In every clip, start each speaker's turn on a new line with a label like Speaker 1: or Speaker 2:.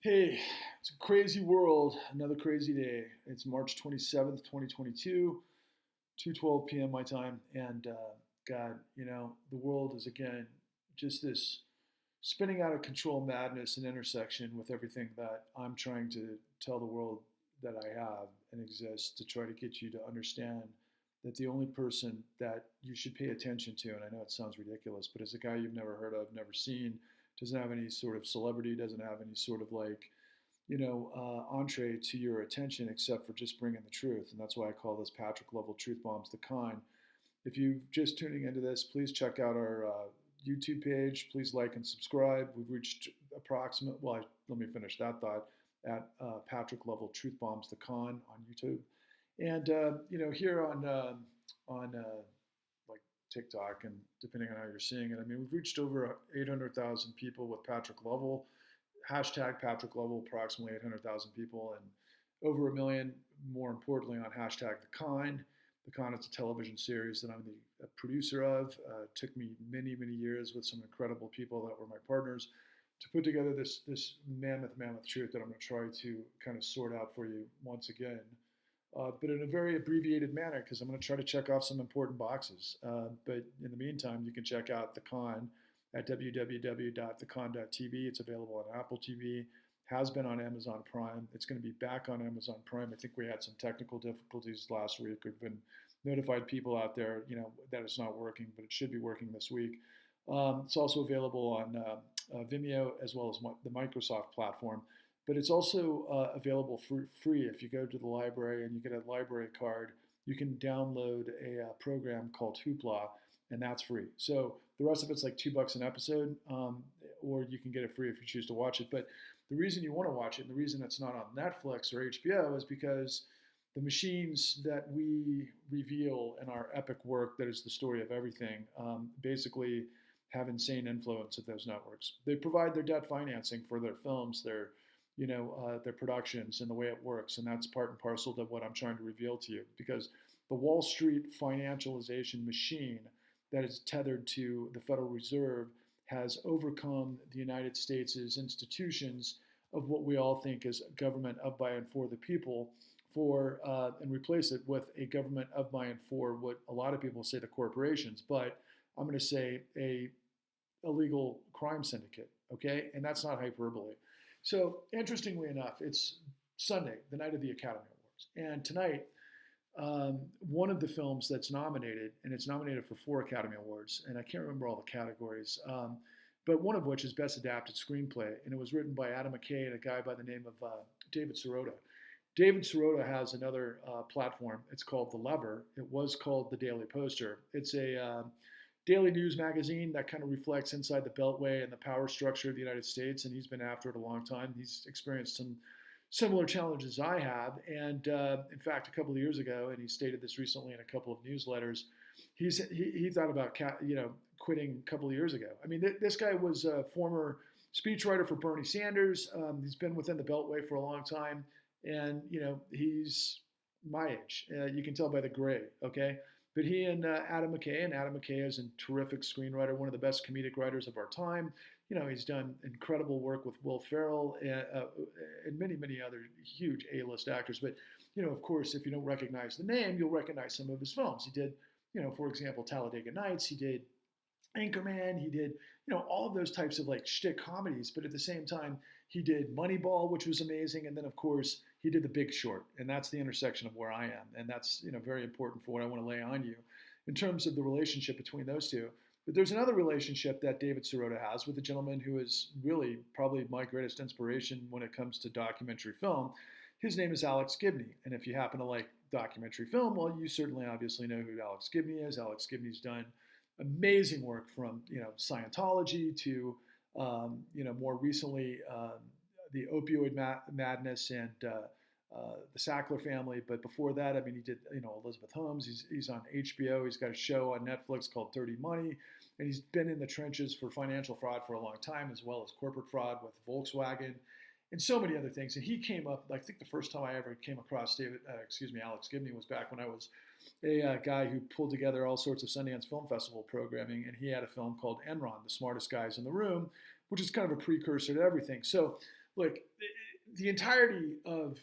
Speaker 1: Hey, it's a crazy world. Another crazy day. It's March 27th, 2022, 2:12 p.m. my time. And God, the world is again just this spinning out of control madness and intersection with everything that I'm trying to tell the world that I have and exist to try to get you to understand that the only person that you should pay attention to, and I know it sounds ridiculous, but is a guy you've never heard of, never seen, doesn't have any sort of celebrity, doesn't have any sort of entree to your attention except for just bringing the truth. And that's why I call this Patrick Lovell Truth Bombs the Con. If you're just tuning into this, please check out our YouTube page. Please like and subscribe. We've reached let me finish that thought at Patrick Lovell Truth Bombs the Con on YouTube. And, here on like TikTok and depending on how you're seeing it, I mean, we've reached over 800,000 people with Patrick Lovell hashtag Patrick Lovell, approximately 800,000 people, and over a million, more importantly, on hashtag The Con. The Con is a television series that I'm the producer of. It took me many, many years with some incredible people that were my partners to put together this mammoth truth that I'm going to try to kind of sort out for you once again. But in a very abbreviated manner, because I'm going to try to check off some important boxes. But in the meantime, you can check out The Con at www.thecon.tv. It's available on Apple TV, has been on Amazon Prime. It's going to be back on Amazon Prime. I think we had some technical difficulties last week. We've been notified people out there, that it's not working, but it should be working this week. It's also available on Vimeo as well as the Microsoft platform. But it's also available for free. If you go to the library and you get a library card, you can download a program called Hoopla, and that's free. So the rest of it's like $2 an episode, or you can get it free if you choose to watch it. But the reason you want to watch it, and the reason it's not on Netflix or HBO, is because the machines that we reveal in our epic work, that is the story of everything, basically have insane influence of those networks. They provide their debt financing for their films, their productions, and the way it works, and that's part and parcel to what I'm trying to reveal to you. Because the Wall Street financialization machine that is tethered to the Federal Reserve has overcome the United States' institutions of what we all think is government of, by, and for the people, and replace it with a government of, by, and for what a lot of people say the corporations, but I'm going to say a illegal crime syndicate, okay? And that's not hyperbole. So interestingly enough, it's Sunday, the night of the Academy Awards, and tonight, one of the films that's nominated, and it's nominated for 4 Academy Awards, and I can't remember all the categories, but one of which is Best Adapted Screenplay, and it was written by Adam Mckay and a guy by the name of David Sirota. David Sirota has another platform. It's called The Lever. It was called The Daily Poster. It's a daily news magazine that kind of reflects inside the Beltway and the power structure of the United States, and he's been after it a long time. He's experienced some similar challenges I have, and in fact, a couple of years ago, and he stated this recently in a couple of newsletters, he thought about quitting a couple of years ago. I mean, this guy was a former speechwriter for Bernie Sanders. He's been within the Beltway for a long time, and he's my age. You can tell by the gray, okay? But he and Adam Mckay is a terrific screenwriter, one of the best comedic writers of our time. He's done incredible work with Will Ferrell and many, many other huge A-list actors. But, of course, if you don't recognize the name, you'll recognize some of his films. He did, for example, Talladega Nights. He did Anchorman. He did, all of those types of like shtick comedies. But at the same time, he did Moneyball, which was amazing. And then, of course, he did The Big Short. And that's the intersection of where I am. And that's, very important for what I want to lay on you in terms of the relationship between those two. But there's another relationship that David Sirota has with a gentleman who is really probably my greatest inspiration when it comes to documentary film. His name is Alex Gibney. And if you happen to like documentary film, well, you certainly obviously know who Alex Gibney is. Alex Gibney's done amazing work from, Scientology to, more recently, the opioid madness and the Sackler family. But before that, I mean, he did, Elizabeth Holmes. He's on HBO. He's got a show on Netflix called Dirty Money. And he's been in the trenches for financial fraud for a long time, as well as corporate fraud with Volkswagen and so many other things. And he came up, I think the first time I ever came across Alex Gibney was back when I was a guy who pulled together all sorts of Sundance Film Festival programming. And he had a film called Enron, The Smartest Guys in the Room, which is kind of a precursor to everything. So look, the entirety of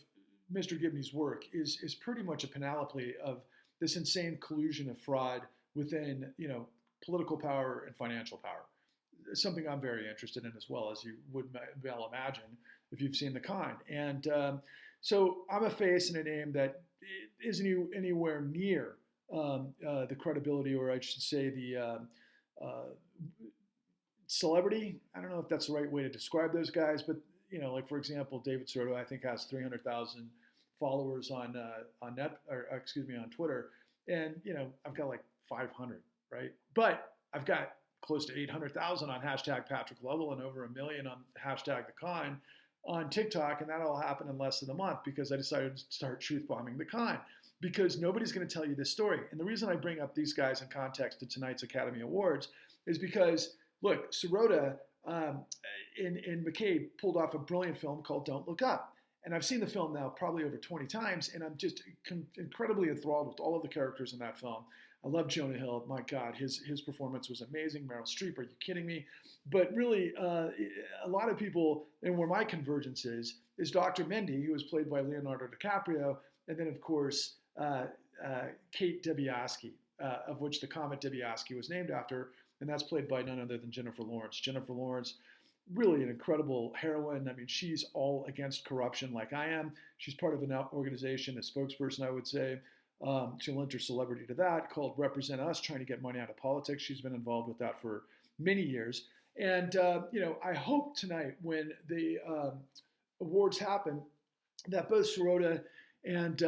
Speaker 1: Mr. Gibney's work is pretty much a panoply of this insane collusion of fraud within, political power and financial power. Something I'm very interested in as well, as you would well imagine if you've seen The Con. And so I'm a face and a name that isn't anywhere near the credibility, or I should say the celebrity. I don't know if that's the right way to describe those guys, but like for example, David Soto, I think has 300,000 followers on Twitter, and I've got like 500, right? But I've got close to 800,000 on hashtag Patrick Lovell and over 1 million on hashtag The Con on TikTok, and that all happened in less than a month because I decided to start truth bombing The Con, because nobody's going to tell you this story. And the reason I bring up these guys in context to tonight's Academy Awards is because, look, Sirota and Mckay pulled off a brilliant film called Don't Look Up. And I've seen the film now probably over 20 times, and I'm just incredibly enthralled with all of the characters in that film. I love Jonah Hill. My God, his performance was amazing. Meryl Streep, are you kidding me? But really, a lot of people, and where my convergence is Dr. Mendy, who was played by Leonardo DiCaprio, and then, of course, Kate Dibiasky, of which the Comet Dibiasky was named after, and that's played by none other than Jennifer Lawrence. Jennifer Lawrence, really an incredible heroine. I mean, she's all against corruption like I am. She's part of an organization, a spokesperson, I would say. She'll lend her celebrity to that, called Represent Us, trying to get money out of politics. She's been involved with that for many years. And, I hope tonight when the awards happen that both Sirota and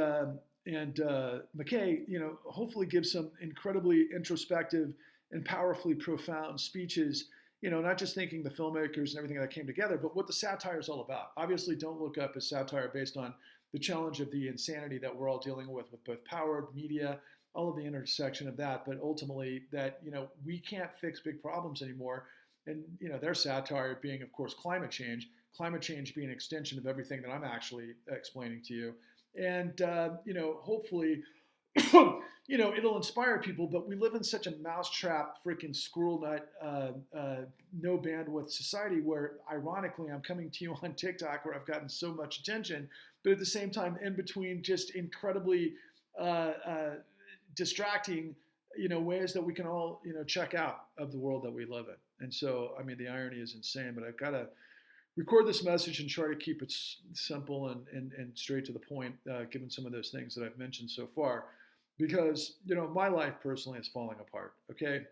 Speaker 1: Mckay, hopefully give some incredibly introspective and powerfully profound speeches, not just thanking the filmmakers and everything that came together, but what the satire is all about. Obviously, Don't Look Up is satire based on the challenge of the insanity that we're all dealing with both power, media, all of the intersection of that, but ultimately that, we can't fix big problems anymore. And, their satire being, of course, climate change being an extension of everything that I'm actually explaining to you. And, hopefully, it'll inspire people, but we live in such a mousetrap, freaking squirrel nut, no bandwidth society where, ironically, I'm coming to you on TikTok where I've gotten so much attention, but at the same time, in between just incredibly distracting, ways that we can all, check out of the world that we live in. And so, I mean, the irony is insane, but I've got to record this message and try to keep it simple and straight to the point, given some of those things that I've mentioned so far. Because, my life personally is falling apart, okay?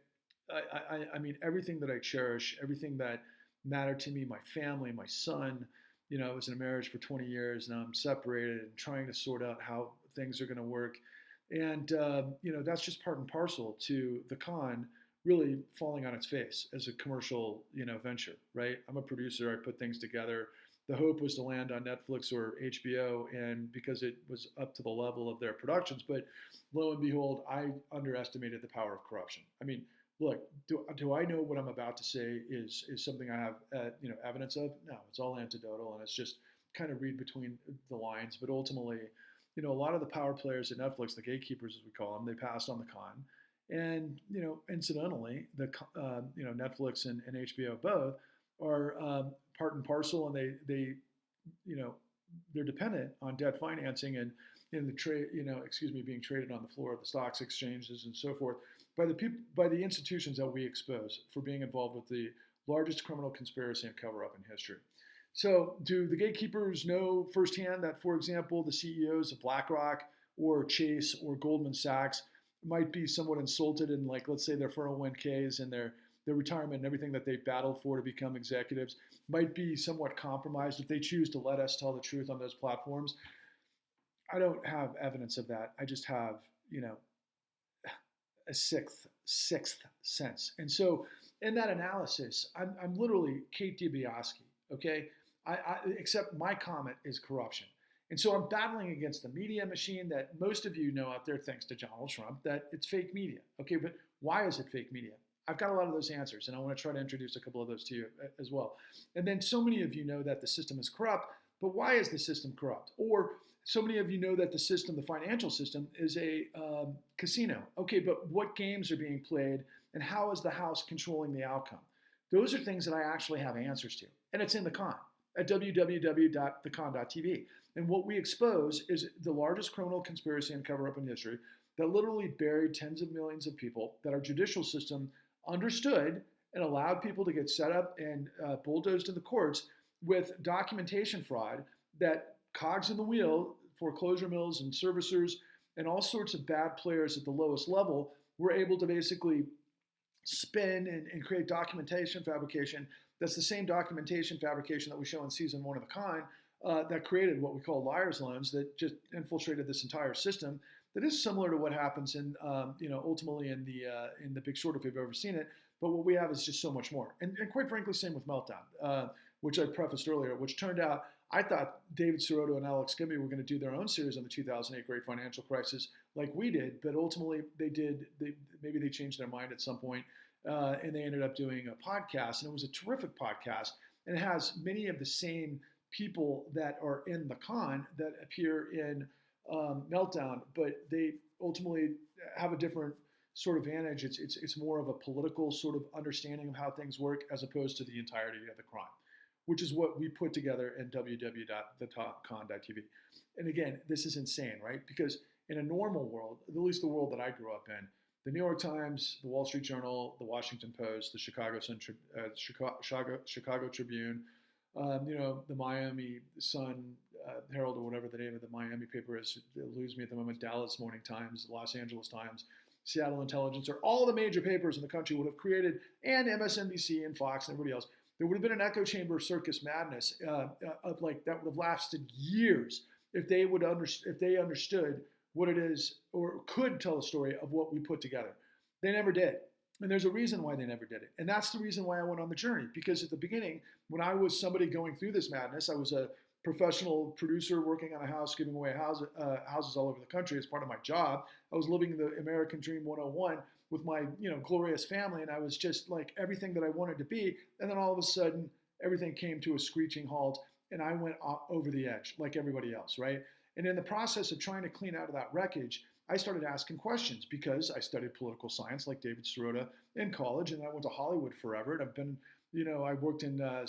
Speaker 1: I mean, everything that I cherish, everything that mattered to me, my family, my son, I was in a marriage for 20 years, now I'm separated and trying to sort out how things are going to work. And, that's just part and parcel to The Con really falling on its face as a commercial, venture, right? I'm a producer, I put things together. The hope was to land on Netflix or HBO, and because it was up to the level of their productions, but lo and behold, I underestimated the power of corruption. I mean, look, do I know what I'm about to say is something I have, evidence of? No, it's all anecdotal, and it's just kind of read between the lines. But ultimately, a lot of the power players at Netflix, the gatekeepers as we call them, they passed on The Con. And, incidentally, Netflix and HBO both are part and parcel, and they they're dependent on debt financing and in the trade, being traded on the floor of the stocks exchanges and so forth by the institutions that we expose for being involved with the largest criminal conspiracy and cover-up in history. So, do the gatekeepers know firsthand that, for example, the CEOs of BlackRock or Chase or Goldman Sachs might be somewhat insulted in, like, let's say their 401ks and their retirement and everything that they've battled for to become executives might be somewhat compromised if they choose to let us tell the truth on those platforms? I don't have evidence of that. I just have, a sixth sense. And so in that analysis, I'm literally Kate Dibiasky, okay? Except my comment is corruption. And so I'm battling against the media machine that most of you know out there, thanks to Donald Trump, that it's fake media. Okay, but why is it fake media? I've got a lot of those answers, and I want to try to introduce a couple of those to you as well. And then so many of you know that the system is corrupt, but why is the system corrupt? Or so many of you know that the system, the financial system, is a casino. Okay, but what games are being played, and how is the House controlling the outcome? Those are things that I actually have answers to, and it's in The Con. at www.thecon.tv. And what we expose is the largest criminal conspiracy and cover-up in history that literally buried tens of millions of people, that our judicial system understood and allowed people to get set up and bulldozed in the courts with documentation fraud, that cogs in the wheel, foreclosure mills and servicers and all sorts of bad players at the lowest level were able to basically spin and create documentation fabrication. That's the same documentation fabrication that we show in season 1 of The Con that created what we call liar's loans, that just infiltrated this entire system. That is similar to what happens in, ultimately in the Big Short, if you've ever seen it. But what we have is just so much more. And quite frankly, same with Meltdown, which I prefaced earlier, which turned out, I thought David Sirotto and Alex Gibney were going to do their own series on the 2008 Great Financial Crisis like we did, but ultimately maybe they changed their mind at some point, and they ended up doing a podcast, and it was a terrific podcast, and it has many of the same people that are in The Con that appear in Meltdown, but they ultimately have a different sort of vantage. It's more of a political sort of understanding of how things work as opposed to the entirety of the crime, which is what we put together in www.thecon.tv. And again, this is insane, right? Because in a normal world, at least the world that I grew up in, the New York Times, the Wall Street Journal, the Washington Post, the Chicago Tribune, the Miami Sun, Herald, or whatever the name of the Miami paper is, it eludes me at the moment, Dallas Morning Times, Los Angeles Times, Seattle Intelligencer, all the major papers in the country would have created, and MSNBC and Fox and everybody else, there would have been an echo chamber circus madness of like that would have lasted years if they understood what it is or could tell a story of what we put together. They never did. And there's a reason why they never did it. And that's the reason why I went on the journey. Because at the beginning, when I was somebody going through this madness, I was a professional producer working on a house, giving away houses all over the country as part of my job. I was living the American Dream 101 with my glorious family, and I was just like everything that I wanted to be. And then all of a sudden, everything came to a screeching halt, and I went over the edge like everybody else, right? And in the process of trying to clean out of that wreckage, I started asking questions because I studied political science like David Sirotto in college, and I went to Hollywood forever. And I've been, I worked in I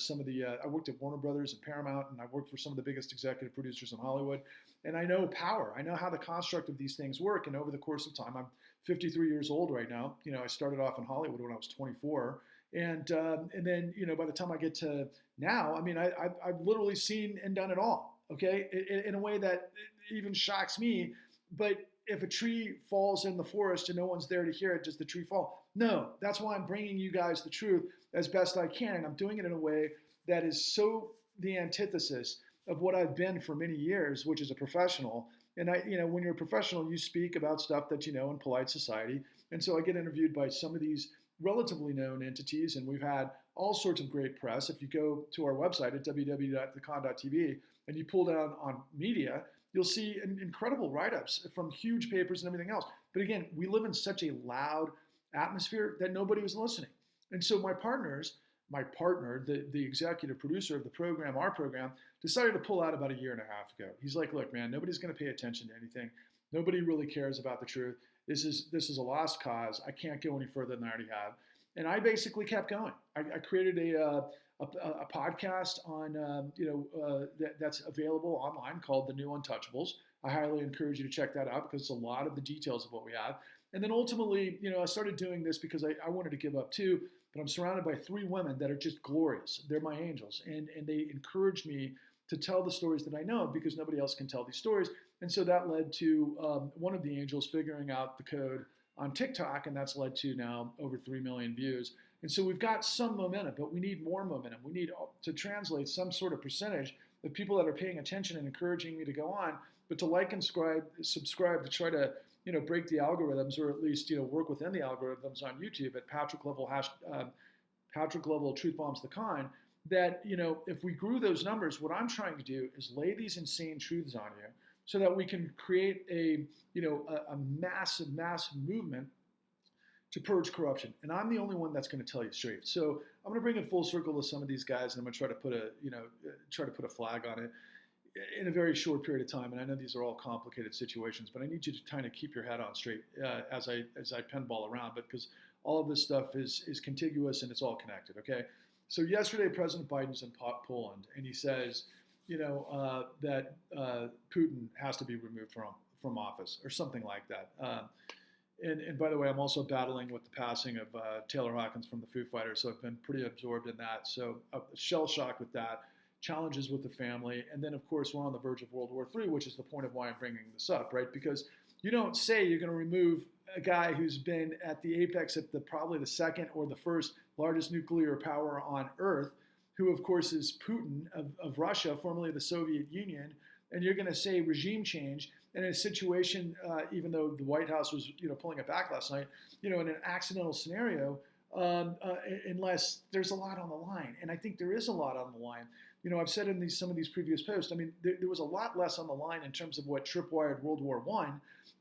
Speaker 1: worked at Warner Brothers and Paramount, and I worked for some of the biggest executive producers in Hollywood. And I know power. I know how the construct of these things work. And over the course of time, I'm 53 years old right now. I started off in Hollywood when I was 24. And then, by the time I get to now, I mean, I've literally seen and done it all, okay, in a way that even shocks me. But if a tree falls in the forest and no one's there to hear it, does the tree fall? No, that's why I'm bringing you guys the truth as best I can. And I'm doing it in a way that is so the antithesis of what I've been for many years, which is a professional. And when you're a professional, you speak about stuff that you know in polite society. And so I get interviewed by some of these relatively known entities, and we've had all sorts of great press. If you go to our website at www.thecon.tv and you pull down on media, you'll see incredible write-ups from huge papers and everything else. But again, we live in such a loud atmosphere that nobody was listening. And so my partner, the executive producer of the program, our program, decided to pull out about 1.5 years ago. He's like, look, man, nobody's going to pay attention to anything. Nobody really cares about the truth. This is a lost cause. I can't go any further than I already have. And I basically kept going. I created a podcast on that's available online called The New Untouchables. I highly encourage you to check that out because it's a lot of the details of what we have. And then ultimately, I started doing this because I wanted to give up too, but I'm surrounded by 3 women that are just glorious. They're my angels, and they encourage me to tell the stories that I know because nobody else can tell these stories. And so that led to one of the angels figuring out the code on TikTok, and that's led to now over 3 million views. And so we've got some momentum, but we need more momentum. We need to translate some sort of percentage of people that are paying attention and encouraging me to go on, but to like and subscribe to try to break the algorithms, or at least work within the algorithms on YouTube at Patrick Lovell Truth Bombs the Con. That if we grew those numbers, what I'm trying to do is lay these insane truths on you, so that we can create a massive movement to purge corruption. And I'm the only one that's going to tell you straight. So I'm going to bring it full circle to some of these guys, and I'm going to try to put a flag on it in a very short period of time. And I know these are all complicated situations, but I need you to kind of keep your head on straight as I pinball around, but because all of this stuff is contiguous and it's all connected. Okay. So yesterday, President Biden's in Poland, and he says, that Putin has to be removed from office or something like that. And by the way, I'm also battling with the passing of Taylor Hawkins from the Foo Fighters, so I've been pretty absorbed in that. So shell shocked with that, challenges with the family, and then of course we're on the verge of World War III, which is the point of why I'm bringing this up, right? Because you don't say you're going to remove a guy who's been at the apex of probably the second or the first largest nuclear power on Earth, who of course is Putin of Russia, formerly the Soviet Union, and you're going to say regime change. And in a situation, even though the White House was, pulling it back last night, in an accidental scenario, unless there's a lot on the line, and I think there is a lot on the line. I've said in some of these previous posts, I mean, there was a lot less on the line in terms of what tripwired World War I.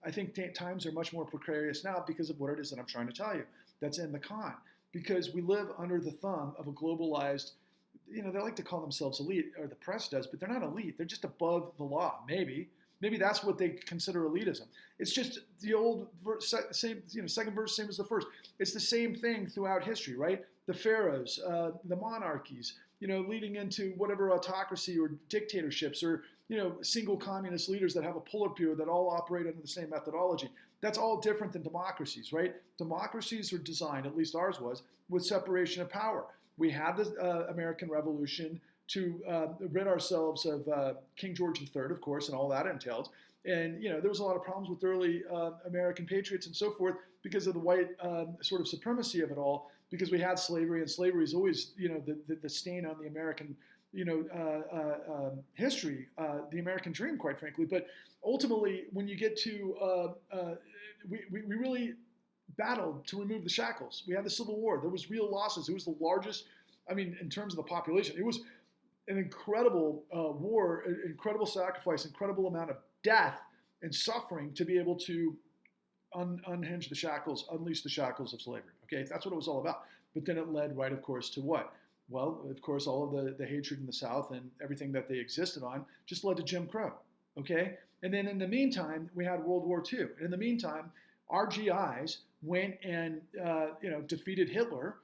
Speaker 1: I think times are much more precarious now because of what it is that I'm trying to tell you. That's in the con, because we live under the thumb of a globalized. They like to call themselves elite, or the press does, but they're not elite. They're just above the law, maybe. Maybe that's what they consider elitism. It's just the old same, second verse, same as the first. It's the same thing throughout history, right? The pharaohs, the monarchies, leading into whatever autocracy or dictatorships or, single communist leaders that have a Politburo that all operate under the same methodology. That's all different than democracies, right? Democracies are designed, at least ours was, with separation of power. We had the American Revolution to rid ourselves of King George III, of course, and all that entailed. And, there was a lot of problems with early American patriots and so forth because of the white sort of supremacy of it all, because we had slavery, and slavery is always, the stain on the American, history, the American dream, quite frankly. But ultimately, when you get to, we really battled to remove the shackles. We had the Civil War. There was real losses. It was the largest, in terms of the population, it was an incredible war, incredible sacrifice, incredible amount of death and suffering to be able to unhinge the shackles, unleash the shackles of slavery. Okay, that's what it was all about. But then it led right, of course, to what? Well, of course, all of the hatred in the South and everything that they existed on just led to Jim Crow. Okay, and then in the meantime, we had World War II. And in the meantime, our GIs went and defeated Hitler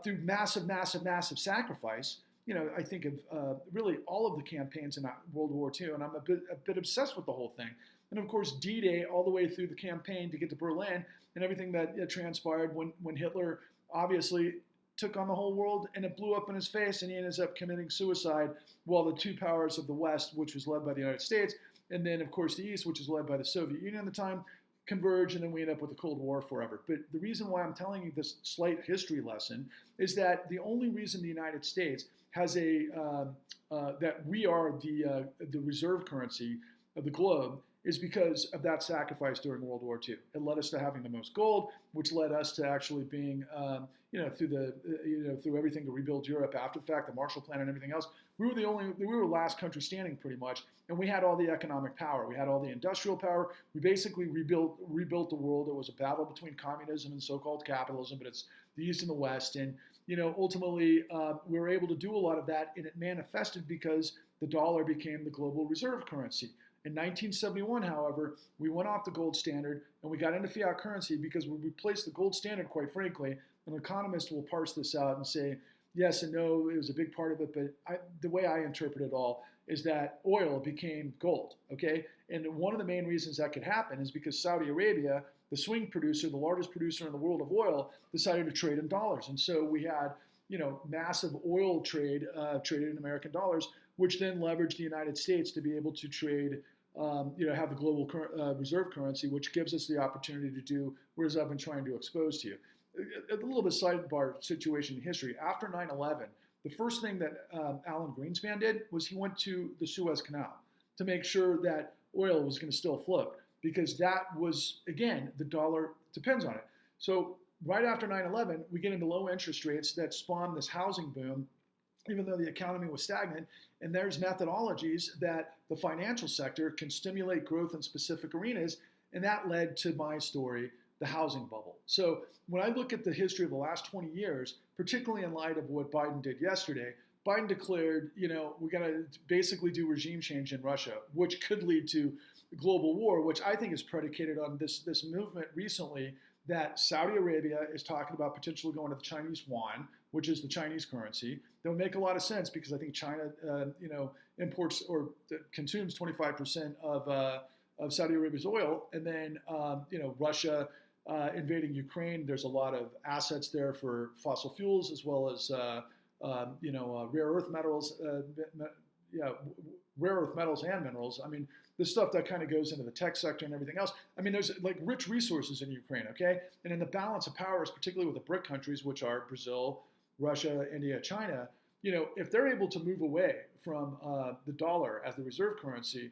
Speaker 1: through massive, massive, massive sacrifice. I think of really all of the campaigns in World War II, and I'm a bit obsessed with the whole thing. And of course, D-Day all the way through the campaign to get to Berlin and everything that transpired when Hitler obviously took on the whole world, and it blew up in his face, and he ends up committing suicide while the two powers of the West, which was led by the United States, and then of course the East, which was led by the Soviet Union at the time, converge, and then we end up with the Cold War forever. But the reason why I'm telling you this slight history lesson is that the only reason the United States has that we are the reserve currency of the globe is because of that sacrifice during World War II. It led us to having the most gold, which led us to actually being, through everything to rebuild Europe after the fact, the Marshall Plan and everything else. We were the last country standing pretty much, and we had all the economic power. We had all the industrial power. We basically rebuilt the world. It was a battle between communism and so-called capitalism, but it's the East and the West. And ultimately, we were able to do a lot of that, and it manifested because the dollar became the global reserve currency. In 1971, however, we went off the gold standard and we got into fiat currency because we replaced the gold standard, quite frankly. An economist will parse this out and say, yes and no, it was a big part of it, but the way I interpret it all is that oil became gold, okay? And one of the main reasons that could happen is because Saudi Arabia, the swing producer, the largest producer in the world of oil, decided to trade in dollars. And so we had, massive oil trade traded in American dollars, which then leveraged the United States to be able to trade, have the global reserve currency, which gives us the opportunity to do what I've been trying to expose to you. A little bit sidebar situation in history. After 9/11, the first thing that Alan Greenspan did was he went to the Suez Canal to make sure that oil was going to still float, because that was, again, the dollar depends on it. So right after 9/11, we get into low interest rates that spawn this housing boom, even though the economy was stagnant. And there's methodologies that the financial sector can stimulate growth in specific arenas. And that led to my story, the housing bubble. So when I look at the history of the last 20 years, particularly in light of what Biden did yesterday, Biden declared, we're going to basically do regime change in Russia, which could lead to global war, which I think is predicated on this movement recently that Saudi Arabia is talking about potentially going to the Chinese yuan, which is the Chinese currency. That would make a lot of sense because I think China, imports or consumes 25% of Saudi Arabia's oil, and then Russia invading Ukraine. There's a lot of assets there for fossil fuels as well as rare earth metals. Rare earth metals and minerals. I mean, the stuff that kind of goes into the tech sector and everything else. I mean, there's like rich resources in Ukraine, okay? And in the balance of powers, particularly with the BRIC countries, which are Brazil, Russia, India, China, if they're able to move away from the dollar as the reserve currency,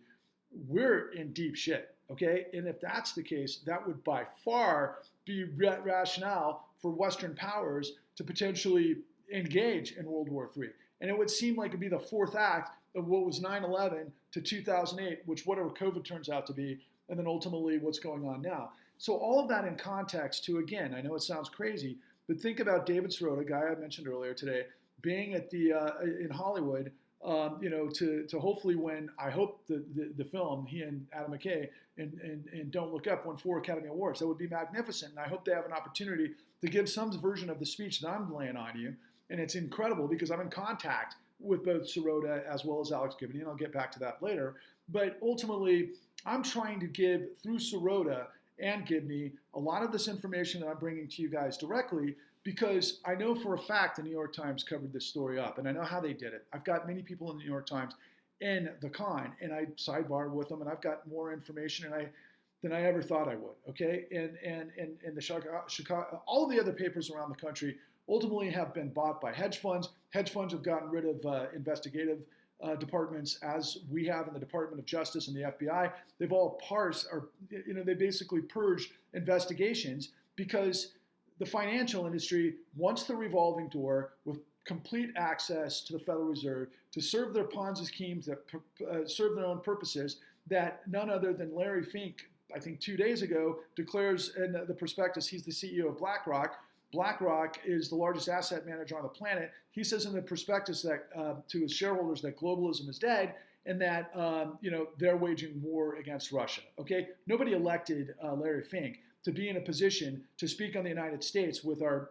Speaker 1: we're in deep shit, okay? And if that's the case, that would by far be rationale for Western powers to potentially engage in World War III. And it would seem like it'd be the fourth act of what was 9/11 to 2008, which whatever COVID turns out to be, and then ultimately what's going on now. So all of that in context to, again, I know it sounds crazy, but think about David Sirota, a guy I mentioned earlier today, being at in Hollywood, to hopefully win, I hope the film, he and Adam Mckay and Don't Look Up won 4 Academy Awards. That would be magnificent, and I hope they have an opportunity to give some version of the speech that I'm laying on you. And it's incredible because I'm in contact with both Sirota as well as Alex Gibney, and I'll get back to that later. But ultimately, I'm trying to give, through Sirota and Gibney, a lot of this information that I'm bringing to you guys directly because I know for a fact the New York Times covered this story up, and I know how they did it. I've got many people in the New York Times in the con, and I sidebar with them, and I've got more information than I ever thought I would, okay? And the Chicago, all of the other papers around the country ultimately have been bought by hedge funds. Hedge funds have gotten rid of investigative departments, as we have in the Department of Justice and the FBI. They've all they basically purged investigations because the financial industry wants the revolving door with complete access to the Federal Reserve to serve their Ponzi schemes that serve their own purposes that none other than Larry Fink, I think 2 days ago, declares in the prospectus, he's the CEO of BlackRock. BlackRock is the largest asset manager on the planet. He says in the prospectus that to his shareholders that globalism is dead and that they're waging war against Russia. Okay, nobody elected Larry Fink to be in a position to speak on the United States with our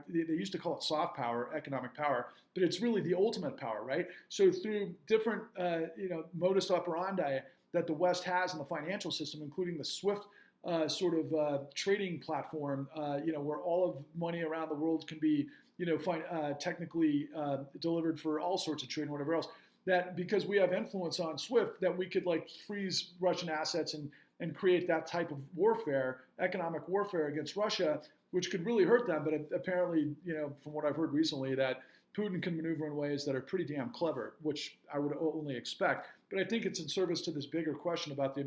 Speaker 1: they used to call it soft power, economic power, but it's really the ultimate power, right? So through different modus operandi that the West has in the financial system, including the SWIFT trading platform, where all of money around the world can be, technically delivered for all sorts of trade and whatever else. That because we have influence on SWIFT, that we could freeze Russian assets and create that type of warfare, economic warfare against Russia, which could really hurt them. But apparently, from what I've heard recently, that Putin can maneuver in ways that are pretty damn clever, which I would only expect. But I think it's in service to this bigger question about the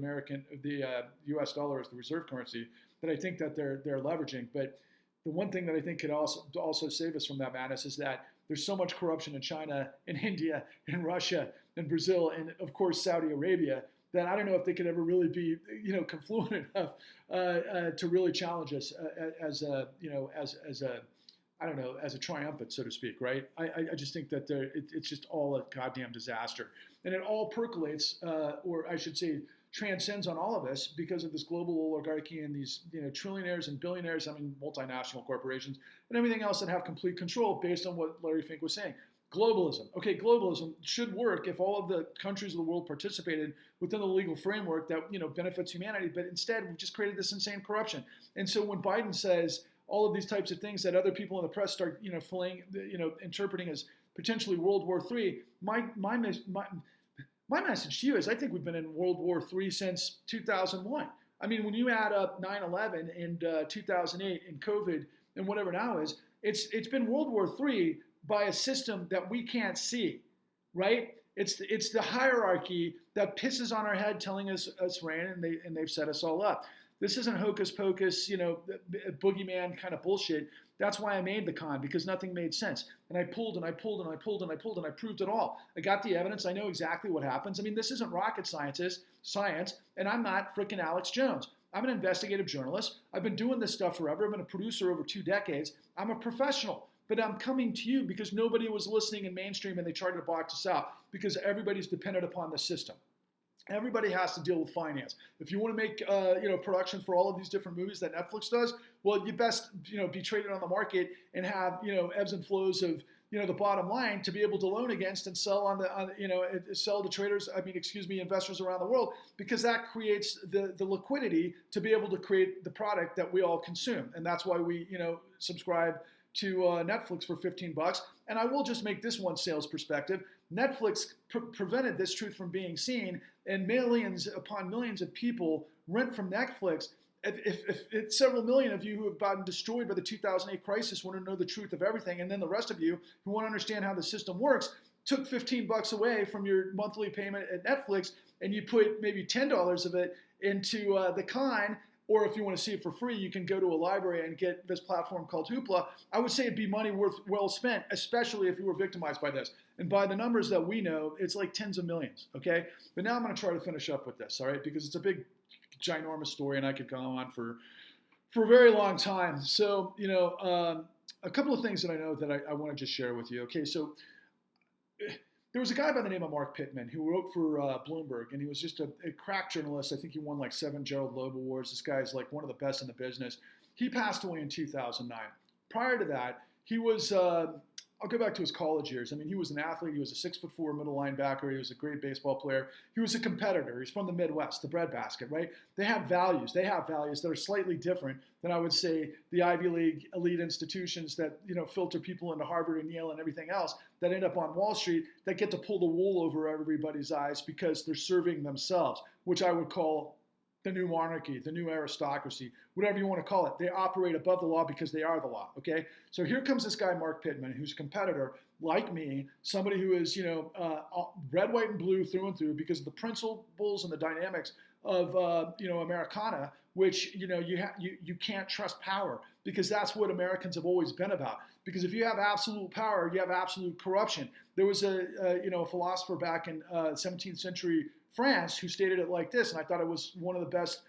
Speaker 1: U.S. dollar as the reserve currency that I think that they're leveraging. But the one thing that I think could also save us from that madness is that there's so much corruption in China, in India, in Russia, in Brazil, and of course Saudi Arabia that I don't know if they could ever really be confluent enough to really challenge us as a triumphant, so to speak, right? I just think that it's just all a goddamn disaster. And it all percolates, or I should say, transcends on all of us because of this global oligarchy and these trillionaires and billionaires, multinational corporations, and everything else that have complete control based on what Larry Fink was saying. Globalism. Okay, globalism should work if all of the countries of the world participated within the legal framework that benefits humanity, but instead we've just created this insane corruption. And so when Biden says all of these types of things that other people in the press start, interpreting as potentially World War III. My message to you is I think we've been in World War III since 2001. I mean, when you add up 9/11 and 2008 and COVID and whatever now is, it's been World War III by a system that we can't see, right? It's the hierarchy that pisses on our head, telling us rain, and they've set us all up. This isn't hocus pocus, boogeyman kind of bullshit. That's why I made the con, because nothing made sense. And I pulled and I pulled and I pulled and I pulled and I proved it all. I got the evidence. I know exactly what happens. I mean, this isn't rocket science, and I'm not frickin' Alex Jones. I'm an investigative journalist. I've been doing this stuff forever. I've been a producer over 2 decades. I'm a professional. But I'm coming to you because nobody was listening in mainstream and they tried to box us out because everybody's dependent upon the system. Everybody has to deal with finance. If you want to make production for all of these different movies that Netflix does, well, you best be traded on the market and have ebbs and flows of the bottom line to be able to loan against and sell sell to traders. Investors around the world, because that creates the liquidity to be able to create the product that we all consume, and that's why we subscribe to Netflix for $15. And I will just make this one sales perspective. Netflix prevented this truth from being seen, and millions upon millions of people rent from Netflix. If several million of you who have gotten destroyed by the 2008 crisis want to know the truth of everything, and then the rest of you who want to understand how the system works, took $15 away from your monthly payment at Netflix, and you put maybe $10 of it into the Kind, or if you want to see it for free, you can go to a library and get this platform called Hoopla. I would say it'd be money well spent, especially if you were victimized by this. And by the numbers that we know, it's like tens of millions, okay? But now I'm going to try to finish up with this, all right? Because it's a big, ginormous story, and I could go on for a very long time. So, a couple of things that I know that I want to just share with you. Okay, so there was a guy by the name of Mark Pittman who wrote for Bloomberg, and he was just a crack journalist. I think he won like 7 Gerald Loeb Awards. This guy's like one of the best in the business. He passed away in 2009. Prior to that, he was, I'll go back to his college years. I mean, he was an athlete. He was a 6'4" middle linebacker. He was a great baseball player. He was a competitor. He's from the Midwest, the breadbasket, right? They have values. They have values that are slightly different than I would say the Ivy League elite institutions that filter people into Harvard and Yale and everything else that end up on Wall Street that get to pull the wool over everybody's eyes because they're serving themselves, which I would call the new monarchy, the new aristocracy, whatever you want to call it. They operate above the law because they are the law, okay? So here comes this guy, Mark Pittman, who's a competitor like me, somebody who is, red, white, and blue through and through because of the principles and the dynamics of, Americana, which, you can't trust power because that's what Americans have always been about. Because if you have absolute power, you have absolute corruption. There was a philosopher back in 17th century France who stated it like this, and I thought it was one of the best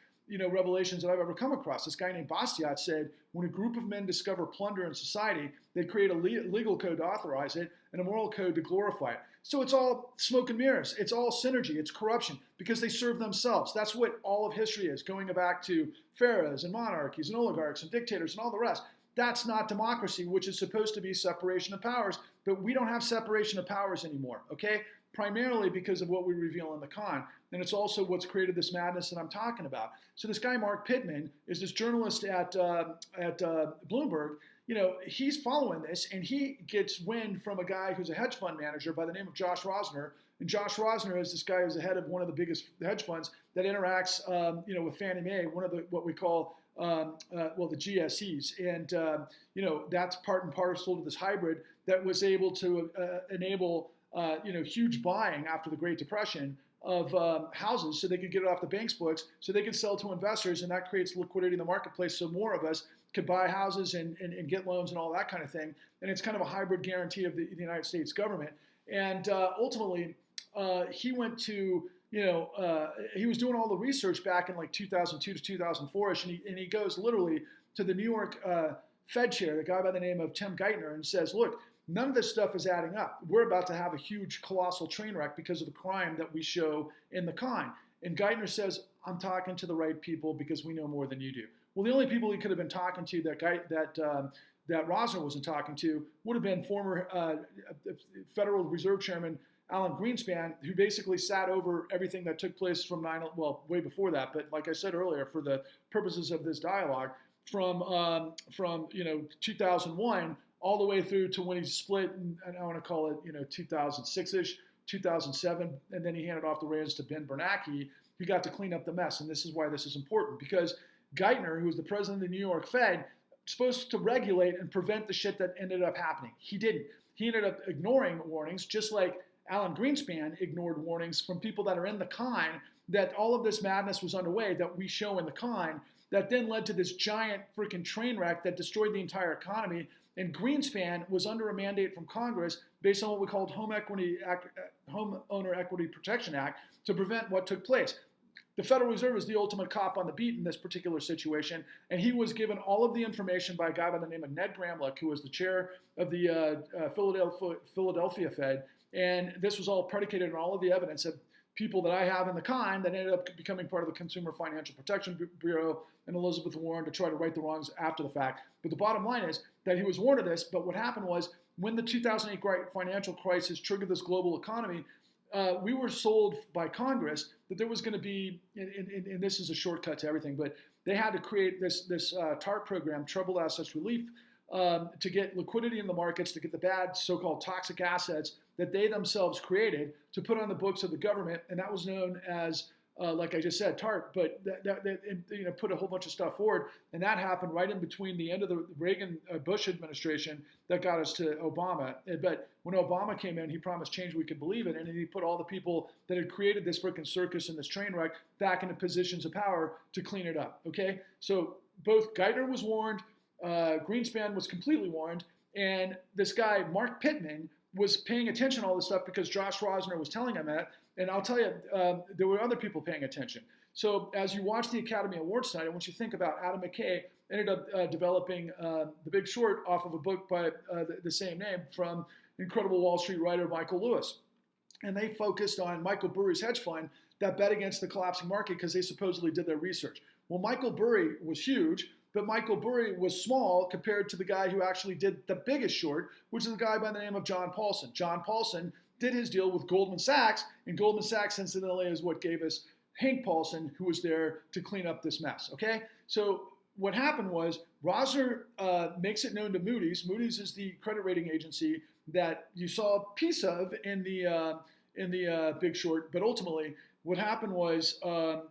Speaker 1: revelations that I've ever come across. This guy named Bastiat said, when a group of men discover plunder in society, they create a legal code to authorize it and a moral code to glorify it. So it's all smoke and mirrors. It's all synergy. It's corruption because they serve themselves. That's what all of history is, going back to pharaohs and monarchies and oligarchs and dictators and all the rest. That's not democracy, which is supposed to be separation of powers, but we don't have separation of powers anymore, okay? Primarily because of what we reveal in the Con. And it's also what's created this madness that I'm talking about. So this guy, Mark Pittman, is this journalist at Bloomberg. He's following this, and he gets wind from a guy who's a hedge fund manager by the name of Josh Rosner. And Josh Rosner is this guy who's the head of one of the biggest hedge funds that interacts, with Fannie Mae, one of the what we call the GSEs. And, that's part and parcel to this hybrid that was able to enable huge buying after the Great Depression of houses so they could get it off the bank's books so they could sell to investors, and that creates liquidity in the marketplace so more of us could buy houses and get loans and all that kind of thing. And it's kind of a hybrid guarantee of the United States government. And ultimately, he went to, he was doing all the research back in like 2002 to 2004-ish, and he goes literally to the New York Fed chair, the guy by the name of Tim Geithner, and says, look, none of this stuff is adding up. We're about to have a huge, colossal train wreck because of the crime that we show in the Con. And Geithner says, I'm talking to the right people because we know more than you do. Well, the only people he could have been talking to that Rosner wasn't talking to would have been former Federal Reserve Chairman Alan Greenspan, who basically sat over everything that took place from way before that. But like I said earlier, for the purposes of this dialogue, from 2001 all the way through to when he split, and I want to call it 2006-ish, 2007, and then he handed off the reins to Ben Bernanke. He got to clean up the mess, and this is why this is important, because Geithner, who was the president of the New York Fed, supposed to regulate and prevent the shit that ended up happening. He didn't. He ended up ignoring warnings, just like Alan Greenspan ignored warnings from people that are in the Con that all of this madness was underway that we show in the Con, that then led to this giant freaking train wreck that destroyed the entire economy. And Greenspan was under a mandate from Congress based on what we called Homeowner Equity Protection Act to prevent what took place. The Federal Reserve is the ultimate cop on the beat in this particular situation, and he was given all of the information by a guy by the name of Ned Gramlich, who was the chair of the Philadelphia Fed, and this was all predicated on all of the evidence of people that I have in the kind that ended up becoming part of the Consumer Financial Protection Bureau and Elizabeth Warren to try to right the wrongs after the fact. But the bottom line is that he was warned of this, but what happened was when the 2008 financial crisis triggered this global economy, we were sold by Congress that there was going to be, and this is a shortcut to everything, but they had to create this TARP program, Troubled Assets Relief, to get liquidity in the markets, to get the bad so-called toxic assets that they themselves created to put on the books of the government, and that was known as, like I just said, TARP. But that put a whole bunch of stuff forward, and that happened right in between the end of the Reagan-Bush administration that got us to Obama. But when Obama came in, he promised change we could believe in, and he put all the people that had created this freaking circus and this train wreck back into positions of power to clean it up. Okay, so both Geithner was warned, Greenspan was completely warned, and this guy Mark Pittman was paying attention to all this stuff because Josh Rosner was telling him that. And I'll tell you, there were other people paying attention. So as you watch the Academy Awards tonight, I want you to think about Adam McKay ended up developing The Big Short off of a book by the same name from incredible Wall Street writer Michael Lewis. And they focused on Michael Burry's hedge fund that bet against the collapsing market because they supposedly did their research. Well, Michael Burry was huge, but Michael Burry was small compared to the guy who actually did the biggest short, which is a guy by the name of John Paulson. John Paulson did his deal with Goldman Sachs, and Goldman Sachs, incidentally, is what gave us Hank Paulson, who was there to clean up this mess, okay? So what happened was Rosner makes it known to Moody's. Moody's is the credit rating agency that you saw a piece of in the Big Short, but ultimately what happened was the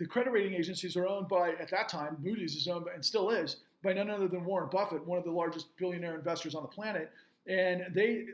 Speaker 1: credit rating agencies are owned by, at that time, Moody's is owned by, and still is, by none other than Warren Buffett, one of the largest billionaire investors on the planet. And they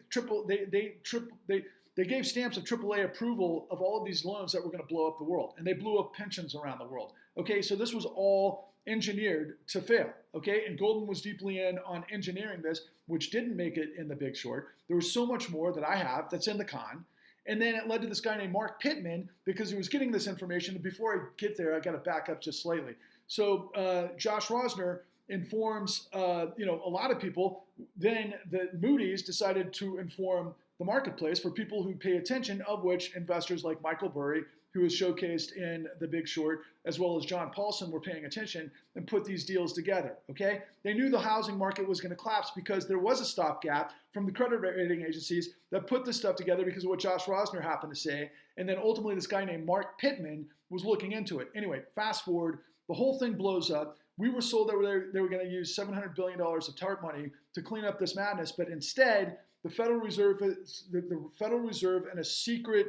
Speaker 1: gave stamps of AAA approval of all of these loans that were going to blow up the world. And they blew up pensions around the world. Okay, so this was all engineered to fail. Okay, and Goldman was deeply in on engineering this, which didn't make it in The Big Short. There was so much more that I have that's in the con. And then it led to this guy named Mark Pittman because he was getting this information. And before I get there, I got to back up just slightly. So Josh Rosner informs a lot of people. Then the Moody's decided to inform the marketplace for people who pay attention, of which investors like Michael Burry, who was showcased in The Big Short, as well as John Paulson were paying attention and put these deals together, okay? They knew the housing market was going to collapse because there was a stopgap from the credit rating agencies that put this stuff together because of what Josh Rosner happened to say. And then ultimately this guy named Mark Pittman was looking into it. Anyway, fast forward, the whole thing blows up. We were sold that they were going to use $700 billion of TARP money to clean up this madness, but instead, the Federal Reserve in a secret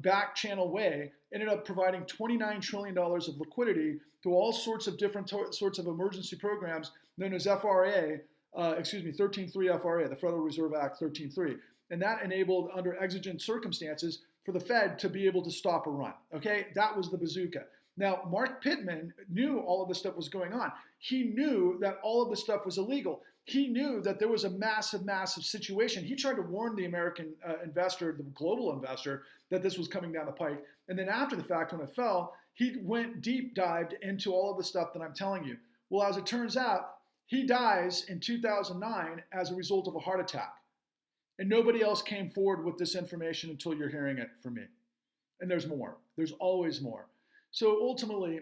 Speaker 1: back channel way ended up providing $29 trillion of liquidity to all sorts of different sorts of emergency programs known as 13.3 FRA, the Federal Reserve Act 13.3. And that enabled, under exigent circumstances, for the Fed to be able to stop a run. Okay, that was the bazooka. Now, Mark Pittman knew all of this stuff was going on. He knew that all of this stuff was illegal. He knew that there was a massive, massive situation. He tried to warn the American investor, the global investor, that this was coming down the pike. And then after the fact, when it fell, he went deep dived into all of the stuff that I'm telling you. Well, as it turns out, he dies in 2009 as a result of a heart attack. And nobody else came forward with this information until you're hearing it from me. And there's more. There's always more. So ultimately,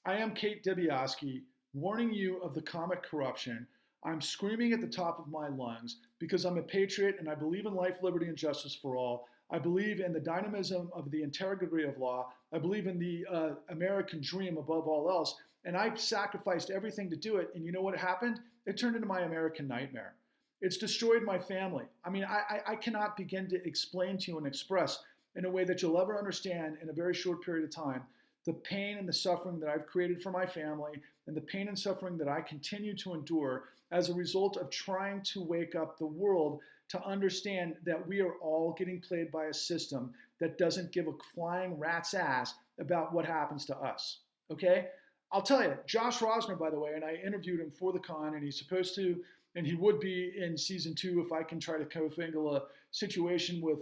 Speaker 1: I am Kate Dibiasky, warning you of the Comet corruption. I'm screaming at the top of my lungs because I'm a patriot and I believe in life, liberty, and justice for all. I believe in the dynamism of the integrity of law. I believe in the American dream above all else. And I sacrificed everything to do it. And you know what happened? It turned into my American nightmare. It's destroyed my family. I mean, I cannot begin to explain to you and express in a way that you'll ever understand in a very short period of time the pain and the suffering that I've created for my family and the pain and suffering that I continue to endure as a result of trying to wake up the world to understand that we are all getting played by a system that doesn't give a flying rat's ass about what happens to us, okay? I'll tell you, Josh Rosner, by the way, and I interviewed him for the con, and he's supposed to, and he would be in season 2 if I can try to co-fingle a situation with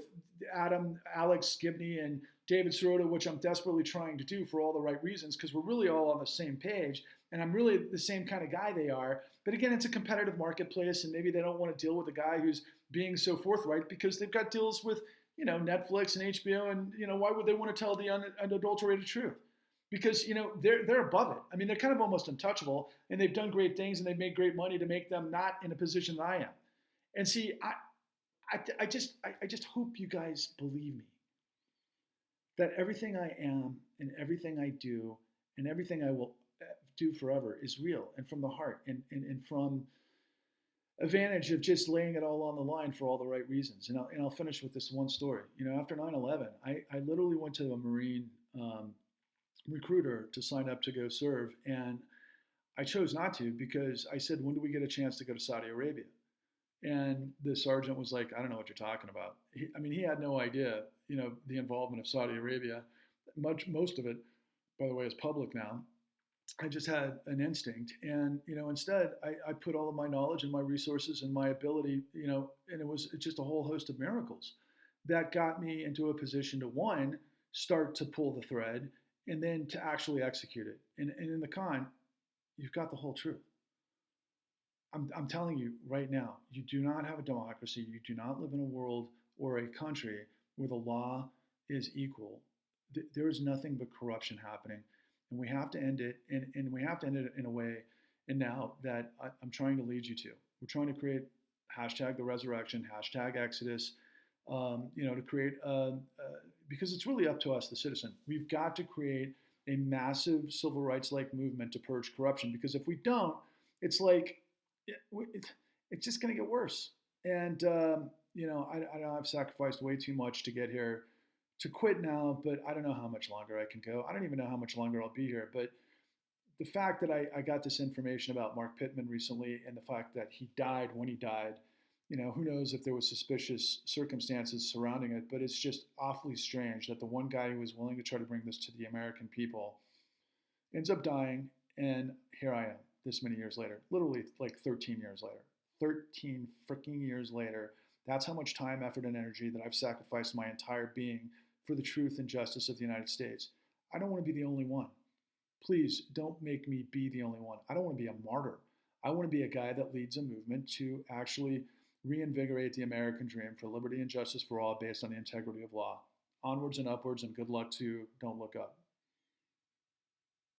Speaker 1: Alex Gibney, and David Sirota, which I'm desperately trying to do for all the right reasons, because we're really all on the same page, and I'm really the same kind of guy they are. But again, it's a competitive marketplace, and maybe they don't want to deal with a guy who's being so forthright because they've got deals with, Netflix and HBO, and why would they want to tell the unadulterated truth? Because they're above it. I mean, they're kind of almost untouchable, and they've done great things, and they've made great money to make them not in a position that I am. And see, I just hope you guys believe me that everything I am and everything I do and everything I will do forever is real and from the heart and from advantage of just laying it all on the line for all the right reasons. And I'll finish with this one story. After 9/11, I literally went to a Marine recruiter to sign up to go serve, and I chose not to because I said, when do we get a chance to go to Saudi Arabia? And the sergeant was like, I don't know what you're talking about. He had no idea, the involvement of Saudi Arabia. Most of it, by the way, is public now. I just had an instinct, and instead I put all of my knowledge and my resources and my ability, and it was just a whole host of miracles that got me into a position to, one, start to pull the thread, and then to actually execute it. And in the con, you've got the whole truth. I'm telling you right now, you do not have a democracy. You do not live in a world or a country where the law is equal. There is nothing but corruption happening, and we have to end it. And we have to end it in a way, and now that I'm trying to lead you to. We're trying to create hashtag the resurrection, hashtag Exodus, to create, because it's really up to us, the citizen. We've got to create a massive civil rights-like movement to purge corruption, because if we don't, it's like, it's just going to get worse. And, I know I've sacrificed way too much to get here, to quit now, but I don't know how much longer I can go. I don't even know how much longer I'll be here. But the fact that I got this information about Mark Pittman recently, and the fact that he died when he died, who knows if there was suspicious circumstances surrounding it, but it's just awfully strange that the one guy who was willing to try to bring this to the American people ends up dying, and here I am this many years later, literally like 13 years later. 13 freaking years later. That's how much time, effort, and energy that I've sacrificed my entire being for the truth and justice of the United States. I don't want to be the only one. Please don't make me be the only one. I don't want to be a martyr. I want to be a guy that leads a movement to actually reinvigorate the American dream for liberty and justice for all based on the integrity of law. Onwards and upwards, and good luck to Don't Look Up.